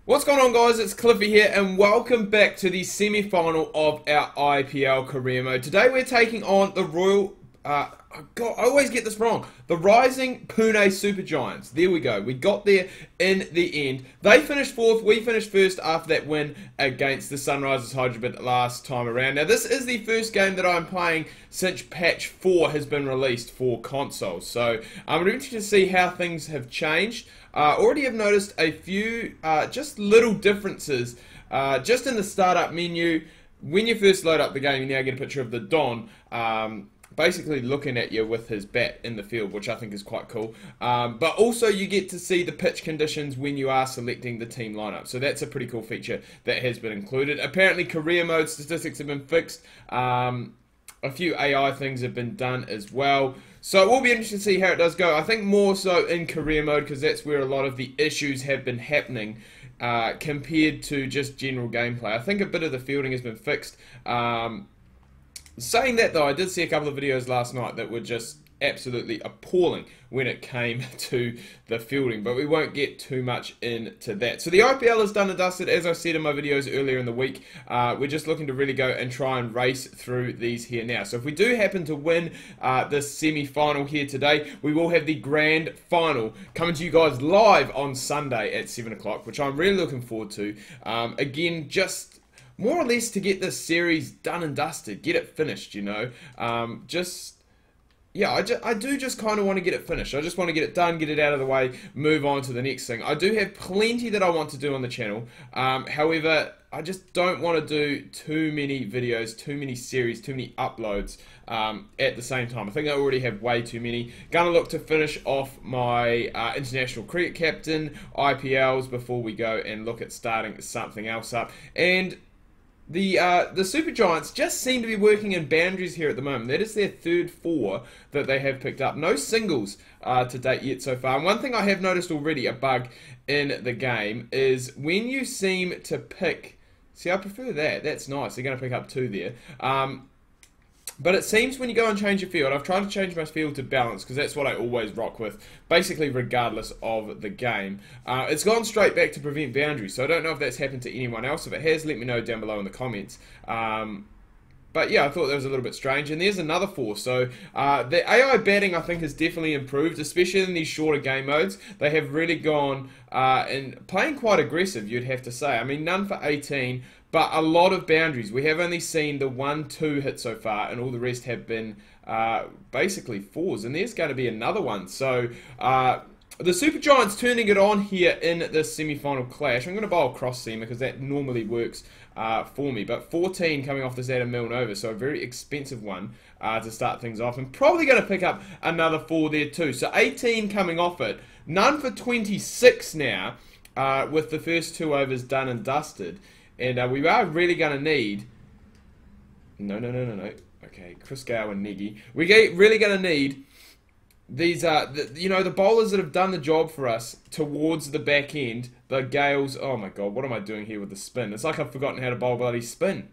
What's going on, guys? It's Cliffy here and welcome back to the semi-final of our IPL career mode. Today we're taking on the God, I always get this wrong. The Rising Pune Supergiants. There we go. We got there in the end. They finished fourth. We finished first after that win against the Sunrisers Hyderabad last time around. Now, this is the first game that I'm playing since patch 4 has been released for consoles. So, I'm really interested to see how things have changed. Already have noticed a few just little differences just in the startup menu. When you first load up the game, you now get a picture of the Don basically looking at you with his bat in the field, which I think is quite cool. But also you get to see the pitch conditions when you are selecting the team lineup. So that's a pretty cool feature that has been included. Apparently career mode statistics have been fixed. A few AI things have been done as well. So it will be interesting to see how it does go. I think more so in career mode because that's where a lot of the issues have been happening compared to just general gameplay. I think a bit of the fielding has been fixed. Saying that though, I did see a couple of videos last night that were just absolutely appalling when it came to the fielding, but we won't get too much into that. So the IPL is done and dusted, as I said in my videos earlier in the week. We're just looking to really go and try and race through these here now. So if we do happen to win this semi-final here today, we will have the grand final coming to you guys live on Sunday at 7 o'clock, which I'm really looking forward to. Again, just more or less to get this series done and dusted, get it finished, you know. Yeah, I do just kind of want to get it finished. I just want to get it done, get it out of the way, move on to the next thing. I do have plenty that I want to do on the channel. However, I just don't want to do too many videos, too many series, too many uploads at the same time. I think I already have way too many. Gonna look to finish off my international cricket captain, IPLs, before we go and look at starting something else up. And the Super Giants just seem to be working in boundaries here at the moment. That is their third 4 that they have picked up. No singles to date yet so far. And one thing I have noticed already, a bug in the game, is when you seem to pick... See, I prefer that. That's nice. They're going to pick up 2 there. But it seems when you go and change your field, I've tried to change my field to balance because that's what I always rock with, basically regardless of the game. It's gone straight back to prevent boundaries, so I don't know if that's happened to anyone else. If it has, let me know down below in the comments. But yeah, I thought that was a little bit strange. And there's another 4. So the AI batting, I think, has definitely improved, especially in these shorter game modes. They have really gone and playing quite aggressive, you'd have to say. I mean, none for 18. But a lot of boundaries. We have only seen the 1-2 hit so far, and all the rest have been basically 4s. And there's going to be another one. So the Super Giants turning it on here in this semi-final clash. I'm going to bowl cross seamer because that normally works for me. But 14 coming off this Adam Milne over, so a very expensive one to start things off. And probably going to pick up another 4 there too. So 18 coming off it. None for 26 now with the first 2 overs done and dusted. And we are really going to need... No. Okay, Chris Gale and Negi. We're really going to need these, you know, the bowlers that have done the job for us towards the back end. The Gales... Oh my god, what am I doing here with the spin? It's like I've forgotten how to bowl bloody spin.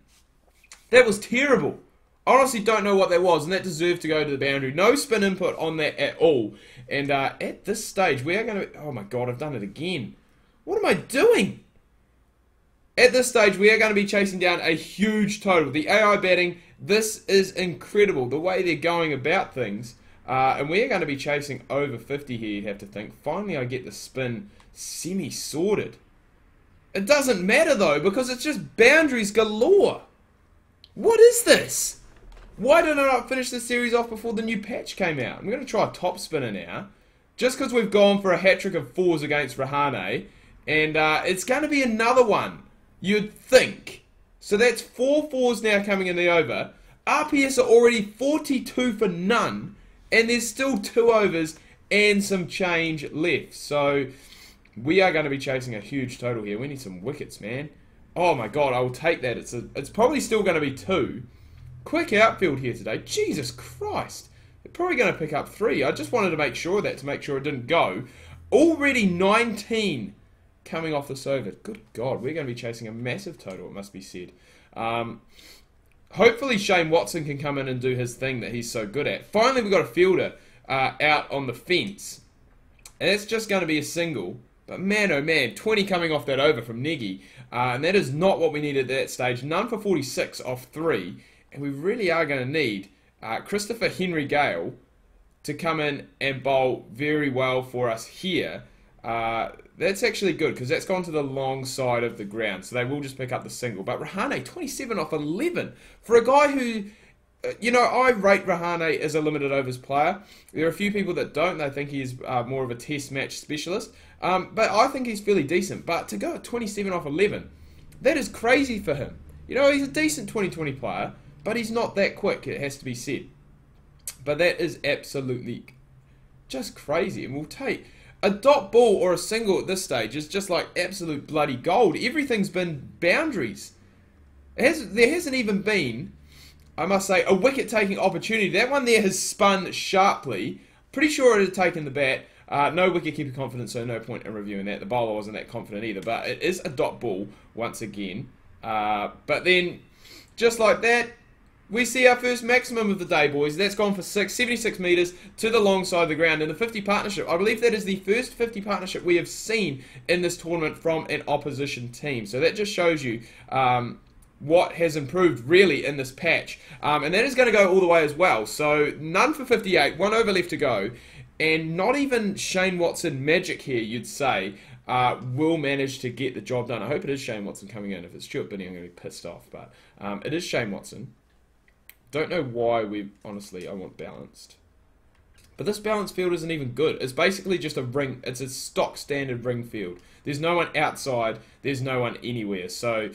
That was terrible. I honestly don't know what that was, and that deserved to go to the boundary. No spin input on that at all. And at this stage, we are going to... Oh my god, I've done it again. What am I doing? At this stage, we are going to be chasing down a huge total. The AI batting, this is incredible, the way they're going about things. And we are going to be chasing over 50 here, you'd have to think. Finally, I get the spin semi-sorted. It doesn't matter, though, because it's just boundaries galore. What is this? Why did I not finish this series off before the new patch came out? I'm going to try a top spinner now. Just because we've gone for a hat-trick of 4s against Rahane. And it's going to be another one. You'd think. So that's 4 4s now coming in the over. RPS are already 42 for none. And there's still 2 overs and some change left. So we are going to be chasing a huge total here. We need some wickets, man. Oh my god, I will take that. It's probably still going to be 2. Quick outfield here today. Jesus Christ. They're probably going to pick up 3. I just wanted to make sure of that to make sure it didn't go. Already 19 coming off this over. Good God, we're going to be chasing a massive total, it must be said. Hopefully Shane Watson can come in and do his thing that he's so good at. Finally, we've got a fielder out on the fence. And it's just going to be a single. But man, oh man, 20 coming off that over from Negi. And that is not what we needed at that stage. None for 46 off 3. And we really are going to need Christopher Henry Gale to come in and bowl very well for us here. That's actually good because that's gone to the long side of the ground. So they will just pick up the single. But Rahane, 27 off 11. For a guy who... You know, I rate Rahane as a limited overs player. There are a few people that don't. They think he's more of a test match specialist. But I think he's fairly decent. But to go at 27 off 11, that is crazy for him. You know, he's a decent 2020 player, but he's not that quick, it has to be said. But that is absolutely just crazy. And we'll take a dot ball or a single at this stage is just like absolute bloody gold. Everything's been boundaries. There hasn't even been... I must say, a wicket-taking opportunity. That one there has spun sharply. Pretty sure it had taken the bat. No wicket-keeper confidence, so no point in reviewing that. The bowler wasn't that confident either, but it is a dot ball once again. But then, just like that, we see our first maximum of the day, boys. That's gone for 76 metres to the long side of the ground in the 50 partnership. I believe that is the first 50 partnership we have seen in this tournament from an opposition team. So that just shows you... what has improved really in this patch. And that is going to go all the way as well. So none for 58, 1 over left to go. And not even Shane Watson magic here, you'd say, will manage to get the job done. I hope it is Shane Watson coming in. If it's Stuart Binney, I'm going to be pissed off. But it is Shane Watson. Don't know why honestly, I want balanced. But this balanced field isn't even good. It's basically just a ring. It's a stock standard ring field. There's no one outside. There's no one anywhere. So...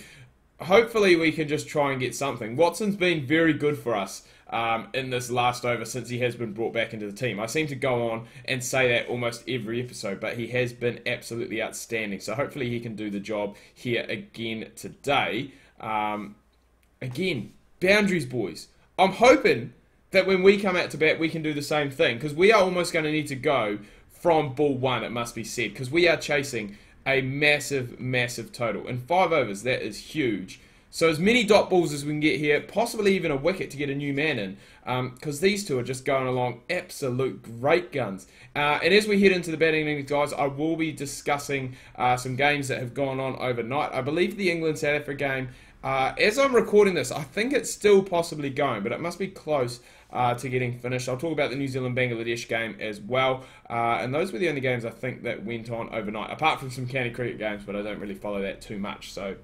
hopefully we can just try and get something. Watson's been very good for us in this last over since he has been brought back into the team. I seem to go on and say that almost every episode, but he has been absolutely outstanding. So hopefully he can do the job here again today. Again, boundaries, boys. I'm hoping that when we come out to bat, we can do the same thing, because we are almost going to need to go from ball 1, it must be said, because we are chasing a massive, massive total. In 5 overs, that is huge. So as many dot balls as we can get here, possibly even a wicket to get a new man in, because these two are just going along absolute great guns. And as we head into the batting innings, guys, I will be discussing some games that have gone on overnight. I believe the England-South Africa game, as I'm recording this, I think it's still possibly going, but it must be close to getting finished. I'll talk about the New Zealand-Bangladesh game as well. And those were the only games I think that went on overnight, apart from some county cricket games, but I don't really follow that too much. So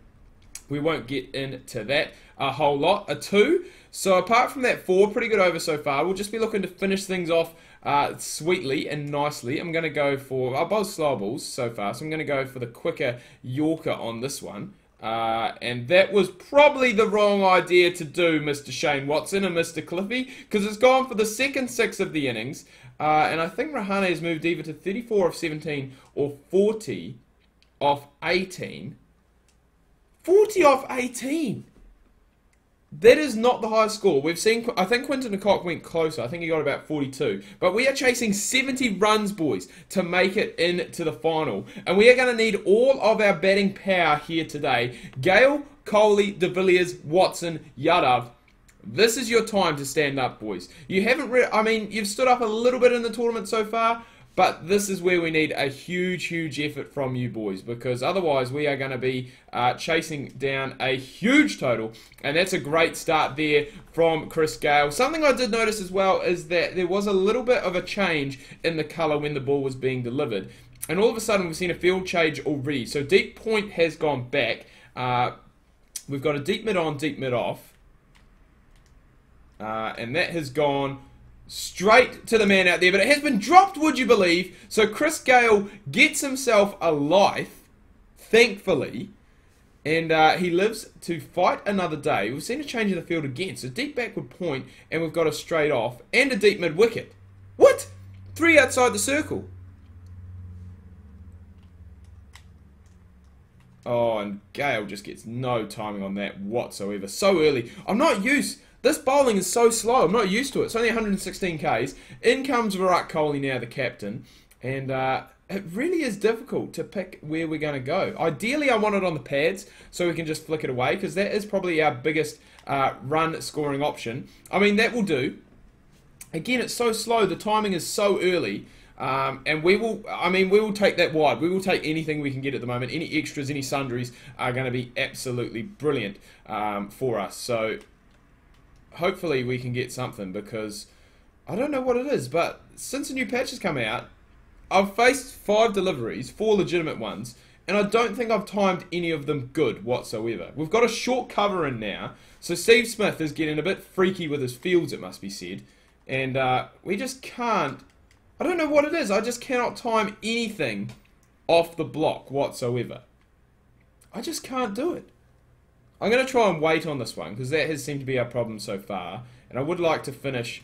we won't get into that a whole lot. A 2. So apart from that 4, pretty good over so far. We'll just be looking to finish things off sweetly and nicely. I'm going to go for... I'll bowl slow balls so far, so I'm going to go for the quicker Yorker on this one. And that was probably the wrong idea to do, Mr. Shane Watson and Mr. Cliffy, because it's gone for the second 6 of the innings. And I think Rahane has moved either to 34 off 17 or 40 off 18. 40 off 18! That is not the highest score. We've seen, I think Quinton de Kock went closer. I think he got about 42. But we are chasing 70 runs, boys, to make it into the final. And we are going to need all of our batting power here today. Gale, Kohli, De Villiers, Watson, Yadav. This is your time to stand up, boys. You haven't I mean, you've stood up a little bit in the tournament so far, but this is where we need a huge, huge effort from you boys, because otherwise we are going to be chasing down a huge total, and that's a great start there from Chris Gale. Something I did notice as well is that there was a little bit of a change in the colour when the ball was being delivered, and all of a sudden we've seen a field change already. So deep point has gone back. We've got a deep mid on, deep mid off, and that has gone straight to the man out there, but it has been dropped, would you believe? So Chris Gale gets himself a life, thankfully, and he lives to fight another day. We've seen a change in the field again, so deep backward point, and we've got a straight off, and a deep mid wicket. What? 3 outside the circle. Oh, and Gale just gets no timing on that whatsoever. So early. I'm not used... This bowling is so slow. I'm not used to it. It's only 116 Ks. In comes Virat Kohli now, the captain. And it really is difficult to pick where we're going to go. Ideally, I want it on the pads so we can just flick it away, because that is probably our biggest run scoring option. I mean, that will do. Again, it's so slow. The timing is so early. And we will, I mean, we will take that wide. We will take anything we can get at the moment. Any extras, any sundries are going to be absolutely brilliant for us. So hopefully we can get something, because I don't know what it is, but since the new patch has come out, I've faced 5 deliveries, 4 legitimate ones, and I don't think I've timed any of them good whatsoever. We've got a short cover in now, so Steve Smith is getting a bit freaky with his fields, it must be said. And we just can't, I don't know what it is, I just cannot time anything off the block whatsoever. I just can't do it. I'm going to try and wait on this one, because that has seemed to be our problem so far. And I would like to finish,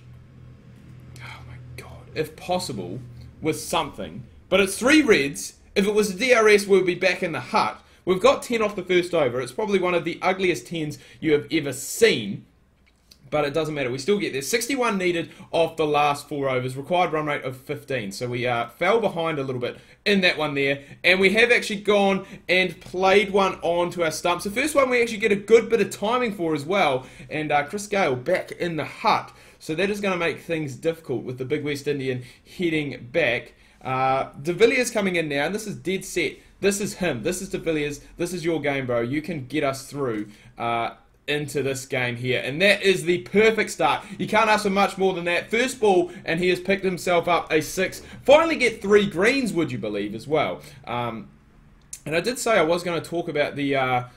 oh my god, if possible, with something. But it's 3 reds. If it was a DRS, we'll be back in the hut. We've got 10 off the first over. It's probably one of the ugliest 10s you have ever seen. But it doesn't matter. We still get there. 61 needed off the last 4 overs. Required run rate of 15. So we fell behind a little bit in that one there. And we have actually gone and played one onto our stumps. The first one we actually get a good bit of timing for as well. And Chris Gale back in the hut. So that is going to make things difficult with the big West Indian heading back. De Villiers coming in now. And this is dead set. This is him. This is De Villiers. This is your game, bro. You can get us through into this game here, and that is the perfect start. You can't ask for much more than that. First ball, and he has picked himself up a 6. Finally get 3 greens, would you believe, as well. And I did say I was going to talk about the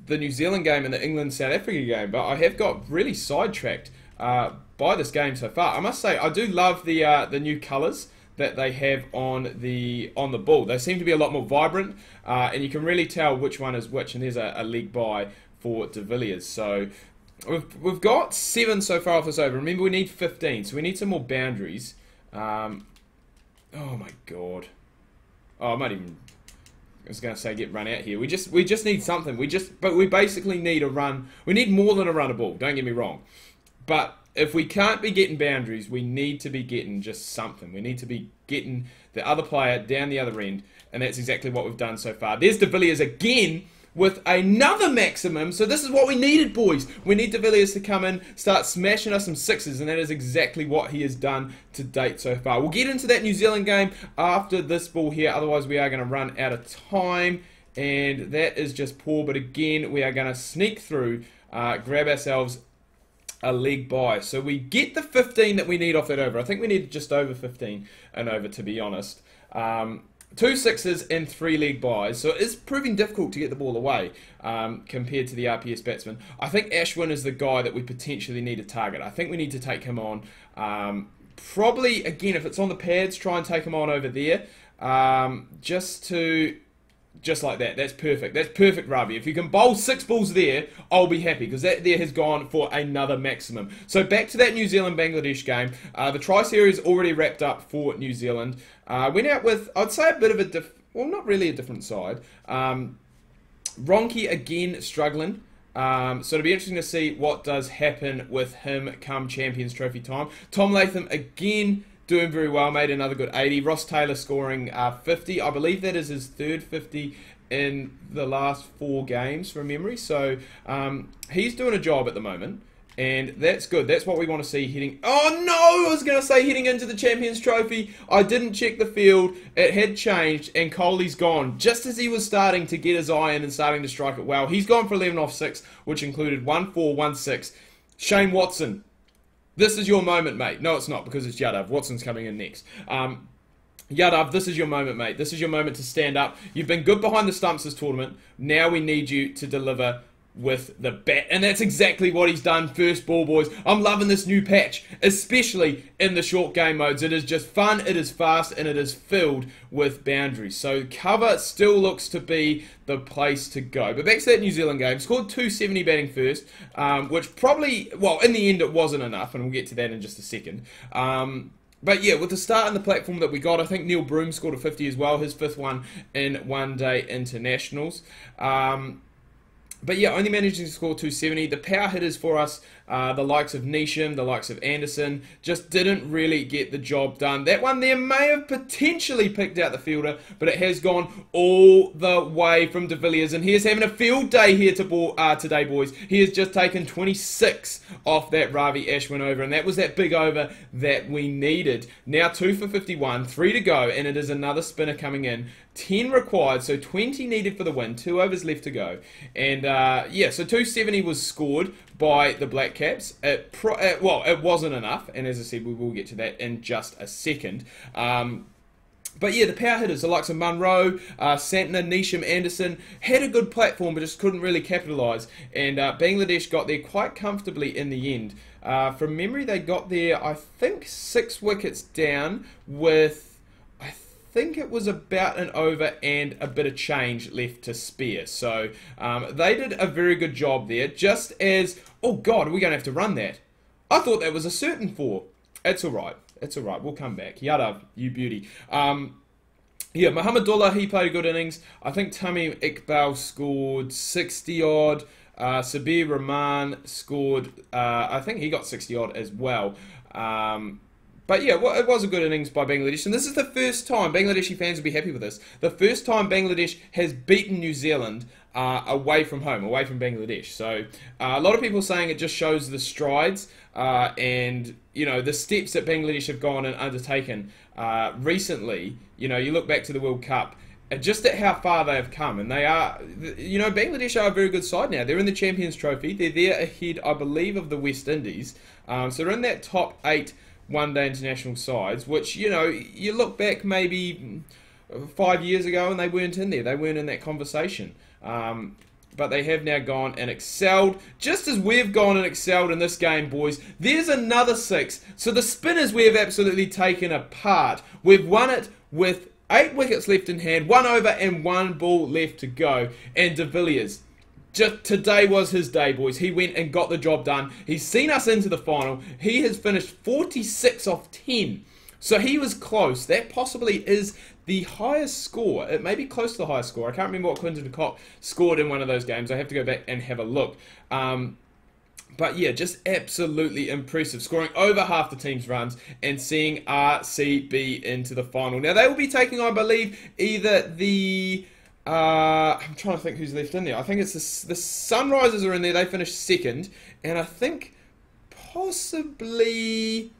New Zealand game and the England-South Africa game, but I have got really sidetracked by this game so far. I must say, I do love the new colours that they have on the ball. They seem to be a lot more vibrant, and you can really tell which one is which, and there's a leg by for De Villiers. So we've got 7 so far off this over. Remember, we need 15, so we need some more boundaries. Oh my god. Oh, I might even, I was going to say get run out here. We just need something. But we basically need a run. We need more than a run of ball, don't get me wrong. But if we can't be getting boundaries, we need to be getting just something. We need to be getting the other player down the other end, and that's exactly what we've done so far. There's De Villiers again with another maximum. So this is what we needed, boys. We need De Villiers to come in, start smashing us some 6s, and that is exactly what he has done to date so far. We'll get into that New Zealand game after this ball here, otherwise we are going to run out of time, and that is just poor. But again, we are going to sneak through, grab ourselves a leg by. So we get the 15 that we need off that over. I think we need just over 15 and over, to be honest. 2 6s and 3 leg buys, so it is proving difficult to get the ball away compared to the RPS batsman. I think Ashwin is the guy that we potentially need to target. I think we need to take him on. Probably, again, if it's on the pads, try and take him on over there. Just like that. That's perfect. That's perfect, Ravi. If you can bowl 6 balls there, I'll be happy, because that there has gone for another maximum. So back to that New Zealand-Bangladesh game. The tri-series already wrapped up for New Zealand. Went out with, I'd say, a bit of a well, not really a different side. Ronke again struggling. So it'll be interesting to see what does happen with him come Champions Trophy time. Tom Latham again doing very well, made another good 80. Ross Taylor scoring 50. I believe that is his 3rd 50 in the last 4 games from memory. So he's doing a job at the moment, and that's good. That's what we want to see heading. Oh no! I was going to say heading into the Champions Trophy. I didn't check the field. It had changed, and Kohli's gone just as he was starting to get his eye in and starting to strike it well. He's gone for 11 off 6, which included 1 4, 1 6. Shane Watson, this is your moment, mate. No, it's not, because it's Yadav. Watson's coming in next. Yadav, this is your moment, mate. This is your moment to stand up. You've been good behind the stumps this tournament. Now we need you to deliver with the bat, and that's exactly what he's done. First ball, boys. I'm loving this new patch, especially in the short game modes. It is just fun, it is fast, and it is filled with boundaries. So cover still looks to be the place to go. But back to that New Zealand game. Scored 270 batting first, which probably, well, in the end it wasn't enough, and we'll get to that in just a second. But yeah, with the start and the platform that we got, I think Neil Broom scored a 50 as well, his 5th one in one-day internationals. But yeah, only managing to score 270. The power hitters for us The likes of Neesham, the likes of Anderson, just didn't really get the job done. That one there may have potentially picked out the fielder, but it has gone all the way from De Villiers, and he is having a field day here today, boys. He has just taken 26 off that Ravi Ashwin over, and that was that big over that we needed. Now 2 for 51, 3 to go, and it is another spinner coming in. 10 required, so 20 needed for the win. 2 overs left to go. And yeah, so 270 was scored by the Black Caps. Well, it wasn't enough, and as I said, we will get to that in just a second. But yeah, the power hitters, the likes of Munro, Santner, Neesham, Anderson, had a good platform but just couldn't really capitalise. And Bangladesh got there quite comfortably in the end. From memory, they got there, I think, 6 wickets down with, I think it was about an over and a bit of change left to spare. So they did a very good job there. Just as, oh God, are we going to have to run that? I thought that was a certain 4. It's alright. It's alright, we'll come back. Yadav, you beauty. Yeah, Muhammadullah, he played a good innings. I think Tamim Iqbal scored 60 odd. Sabir Rahman scored, I think he got 60 odd as well. But yeah, well, it was a good innings by Bangladesh. And this is the first time, Bangladeshi fans will be happy with this, the first time Bangladesh has beaten New Zealand away from home, away from Bangladesh. So a lot of people saying it just shows the strides and, you know, the steps that Bangladesh have gone and undertaken recently. You know, you look back to the World Cup, just at how far they have come. And they are, you know, Bangladesh are a very good side now. They're in the Champions Trophy. They're there ahead, I believe, of the West Indies. So they're in that top 8 one-day international sides, which, you know, you look back maybe 5 years ago and they weren't in there. They weren't in that conversation. But they have now gone and excelled, just as we've gone and excelled in this game, boys. There's another 6. So the spinners we have absolutely taken apart. We've won it with 8 wickets left in hand, 1 over and 1 ball left to go. And De Villiers, just today was his day, boys. He went and got the job done. He's seen us into the final. He has finished 46 off 10. So he was close. That possibly is the highest score. It may be close to the highest score. I can't remember what Quinton de Kock scored in one of those games. I have to go back and have a look. But yeah, just absolutely impressive. Scoring over half the team's runs and seeing RCB into the final. Now, they will be taking, I believe, either the... I'm trying to think who's left in there. I think it's the Sunrisers are in there. They finished 2nd. And I think possibly...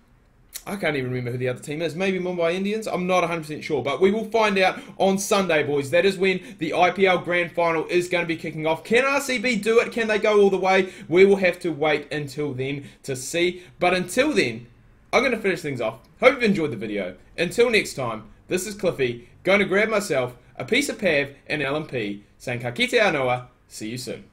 I can't even remember who the other team is. Maybe Mumbai Indians? I'm not 100% sure. But we will find out on Sunday, boys. That is when the IPL Grand Final is going to be kicking off. Can RCB do it? Can they go all the way? We will have to wait until then to see. But until then, I'm going to finish things off. Hope you've enjoyed the video. Until next time, this is Cliffy. Going to grab myself a piece of Pav and LMP. Saying ka kite anoa. See you soon.